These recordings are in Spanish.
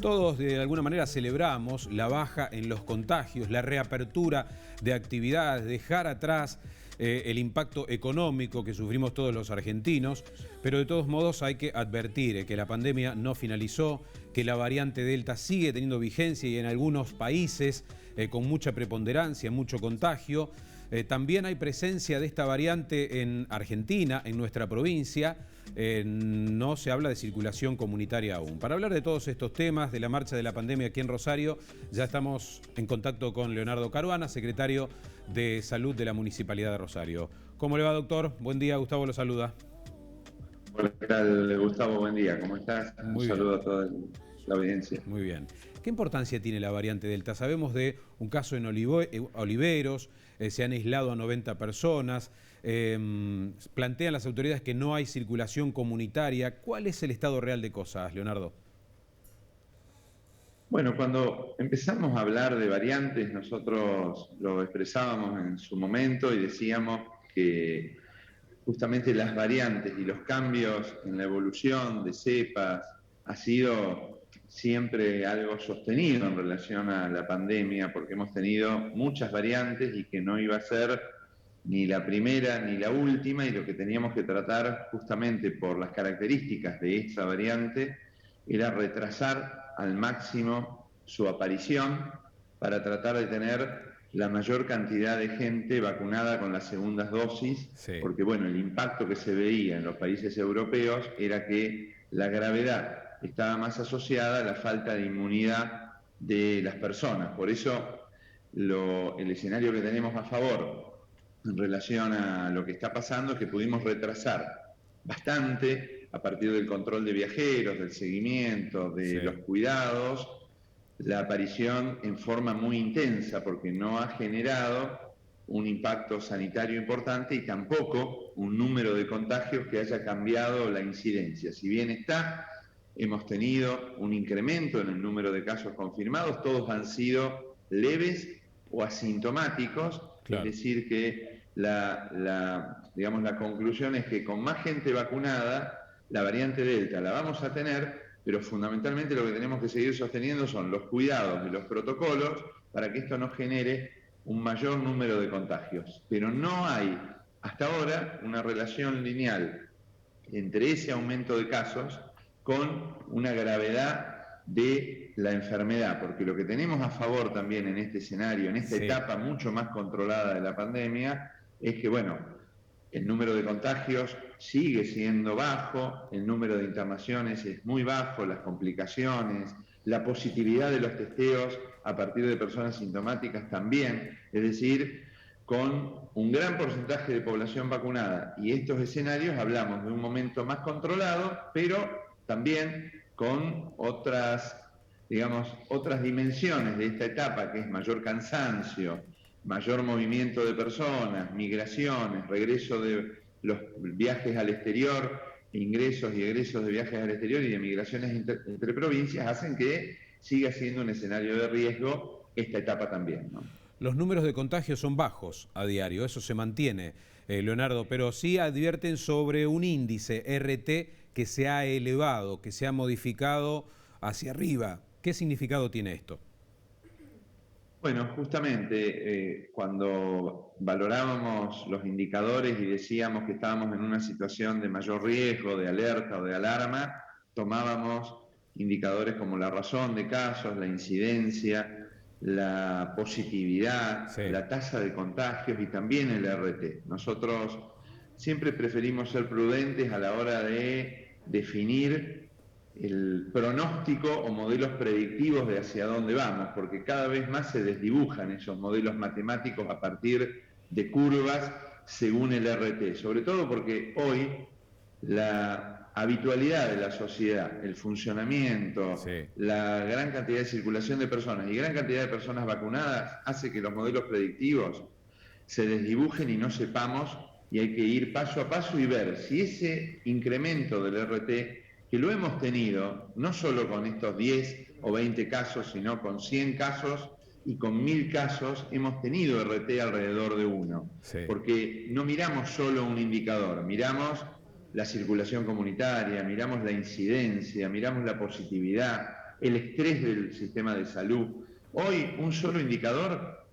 Todos de alguna manera celebramos la baja en los contagios, la reapertura de actividades, dejar atrás el impacto económico que sufrimos todos los argentinos, pero de todos modos hay que advertir que la pandemia no finalizó, que la variante Delta sigue teniendo vigencia y en algunos países con mucha preponderancia, mucho contagio. También hay presencia de esta variante en Argentina, en nuestra provincia. No se habla de circulación comunitaria aún. Para hablar de todos estos temas, de la marcha de la pandemia aquí en Rosario, ya estamos en contacto con Leonardo Caruana, secretario de Salud de la Municipalidad de Rosario. ¿Cómo le va, doctor? Buen día, Gustavo lo saluda. Hola, ¿qué tal, Gustavo? Buen día, ¿cómo estás? Un saludo a toda la audiencia. Muy bien. ¿Qué importancia tiene la variante Delta? Sabemos de un caso en Oliveros, se han aislado a 90 personas, plantean las autoridades que no hay circulación comunitaria. ¿Cuál es el estado real de cosas, Leonardo? Bueno, cuando empezamos a hablar de variantes, nosotros lo expresábamos en su momento y decíamos que justamente las variantes y los cambios en la evolución de cepas ha sido siempre algo sostenido en relación a la pandemia, porque hemos tenido muchas variantes y que no iba a ser ni la primera ni la última, y lo que teníamos que tratar justamente por las características de esta variante era retrasar al máximo su aparición para tratar de tener la mayor cantidad de gente vacunada con las segundas dosis, porque bueno, el impacto que se veía en los países europeos era que la gravedad estaba más asociada a la falta de inmunidad de las personas. Por eso el escenario que tenemos a favor en relación a lo que está pasando es que pudimos retrasar bastante a partir del control de viajeros, del seguimiento, de los cuidados, la aparición en forma muy intensa, porque no ha generado un impacto sanitario importante y tampoco un número de contagios que haya cambiado la incidencia. Si bien hemos tenido un incremento en el número de casos confirmados, todos han sido leves o asintomáticos, es decir que digamos, la conclusión es que con más gente vacunada, la variante Delta la vamos a tener, pero fundamentalmente lo que tenemos que seguir sosteniendo son los cuidados y los protocolos para que esto no genere un mayor número de contagios. Pero no hay hasta ahora una relación lineal entre ese aumento de casos con una gravedad de la enfermedad, porque lo que tenemos a favor también en este escenario, en esta etapa mucho más controlada de la pandemia, es que, bueno, el número de contagios sigue siendo bajo, el número de internaciones es muy bajo, las complicaciones, la positividad de los testeos a partir de personas sintomáticas también, es decir, con un gran porcentaje de población vacunada. Y estos escenarios hablamos de un momento más controlado, pero también con otras, digamos, otras dimensiones de esta etapa, que es mayor cansancio, mayor movimiento de personas, migraciones, regreso de los viajes al exterior, ingresos y egresos de viajes al exterior y de migraciones entre provincias, hacen que siga siendo un escenario de riesgo esta etapa también, ¿no? Los números de contagio son bajos a diario, eso se mantiene, Leonardo, pero sí advierten sobre un índice RT que se ha elevado, que se ha modificado hacia arriba. ¿Qué significado tiene esto? Bueno, justamente cuando valorábamos los indicadores y decíamos que estábamos en una situación de mayor riesgo, de alerta o de alarma, tomábamos indicadores como la razón de casos, la incidencia, la positividad, la tasa de contagios y también el RT. Nosotros siempre preferimos ser prudentes a la hora de definir el pronóstico o modelos predictivos de hacia dónde vamos, porque cada vez más se desdibujan esos modelos matemáticos a partir de curvas según el RT, sobre todo porque hoy la habitualidad de la sociedad, el funcionamiento, la gran cantidad de circulación de personas y gran cantidad de personas vacunadas hace que los modelos predictivos se desdibujen y no sepamos, y hay que ir paso a paso y ver si ese incremento del RT, que lo hemos tenido no solo con estos 10 o 20 casos, sino con 100 casos y con 1000 casos, hemos tenido RT alrededor de 1. Porque no miramos solo un indicador, miramos la circulación comunitaria, miramos la incidencia, miramos la positividad, el estrés del sistema de salud. Hoy un solo indicador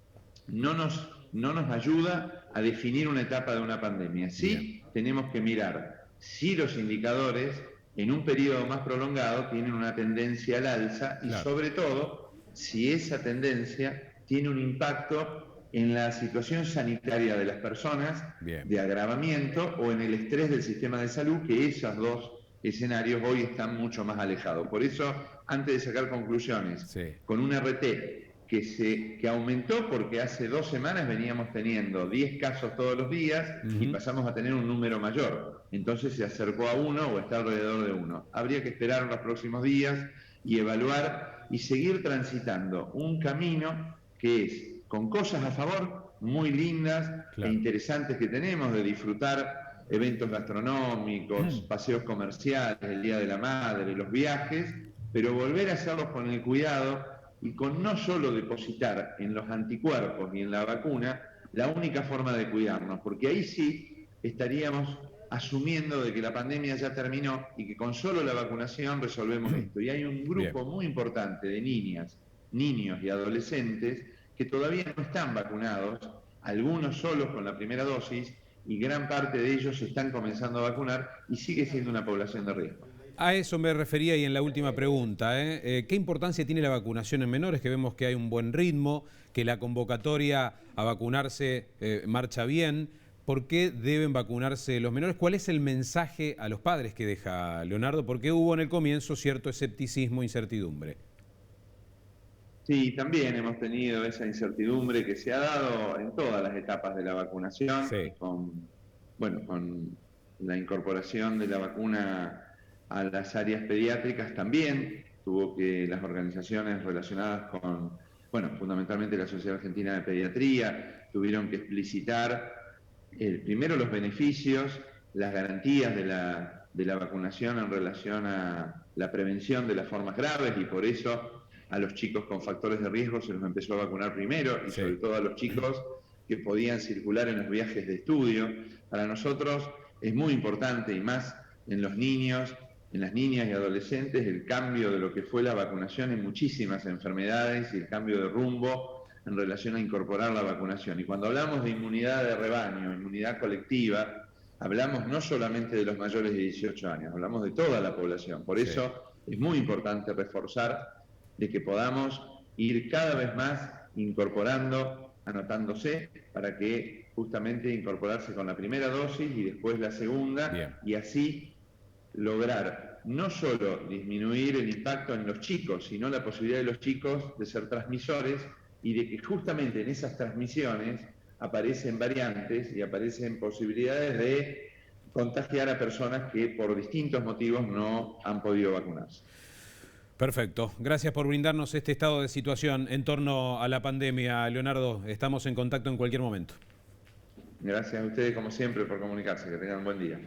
no nos ayuda a definir una etapa de una pandemia. Sí, tenemos que mirar si los indicadores en un periodo más prolongado tienen una tendencia al alza y sobre todo si esa tendencia tiene un impacto en la situación sanitaria de las personas, de agravamiento o en el estrés del sistema de salud, que esos dos escenarios hoy están mucho más alejados. Por eso, antes de sacar conclusiones, con un RT que aumentó porque hace 2 semanas veníamos teniendo 10 casos todos los días y pasamos a tener un número mayor. Entonces se acercó a 1 o está alrededor de 1. Habría que esperar los próximos días y evaluar y seguir transitando un camino que es con cosas a favor muy lindas e interesantes que tenemos de disfrutar eventos gastronómicos, paseos comerciales, el Día de la Madre, los viajes, pero volver a hacerlos con el cuidado y con no solo depositar en los anticuerpos y en la vacuna la única forma de cuidarnos, porque ahí sí estaríamos asumiendo de que la pandemia ya terminó y que con solo la vacunación resolvemos esto. Y hay un grupo muy importante de niñas, niños y adolescentes que todavía no están vacunados, algunos solos con la primera dosis, y gran parte de ellos se están comenzando a vacunar y sigue siendo una población de riesgo. A eso me refería y en la última pregunta. ¿Qué importancia tiene la vacunación en menores? Que vemos que hay un buen ritmo, que la convocatoria a vacunarse marcha bien. ¿Por qué deben vacunarse los menores? ¿Cuál es el mensaje a los padres que deja Leonardo? Porque hubo en el comienzo cierto escepticismo, incertidumbre. Sí, también hemos tenido esa incertidumbre que se ha dado en todas las etapas de la vacunación, con la incorporación de la vacuna a las áreas pediátricas también. Tuvo que las organizaciones relacionadas con, fundamentalmente la Sociedad Argentina de Pediatría, tuvieron que explicitar primero los beneficios, las garantías de la vacunación en relación a la prevención de las formas graves, y por eso a los chicos con factores de riesgo se los empezó a vacunar primero, y sobre todo a los chicos que podían circular en los viajes de estudio. Para nosotros es muy importante, y más en los niños, en las niñas y adolescentes, el cambio de lo que fue la vacunación en muchísimas enfermedades y el cambio de rumbo en relación a incorporar la vacunación. Y cuando hablamos de inmunidad de rebaño, inmunidad colectiva, hablamos no solamente de los mayores de 18 años, hablamos de toda la población. Por eso es muy importante reforzar de que podamos ir cada vez más incorporando, anotándose, para que justamente incorporarse con la primera dosis y después la segunda, y así lograr no solo disminuir el impacto en los chicos, sino la posibilidad de los chicos de ser transmisores, y de que justamente en esas transmisiones aparecen variantes y aparecen posibilidades de contagiar a personas que por distintos motivos no han podido vacunarse. Perfecto. Gracias por brindarnos este estado de situación en torno a la pandemia, Leonardo. Estamos en contacto en cualquier momento. Gracias a ustedes, como siempre, por comunicarse. Que tengan un buen día.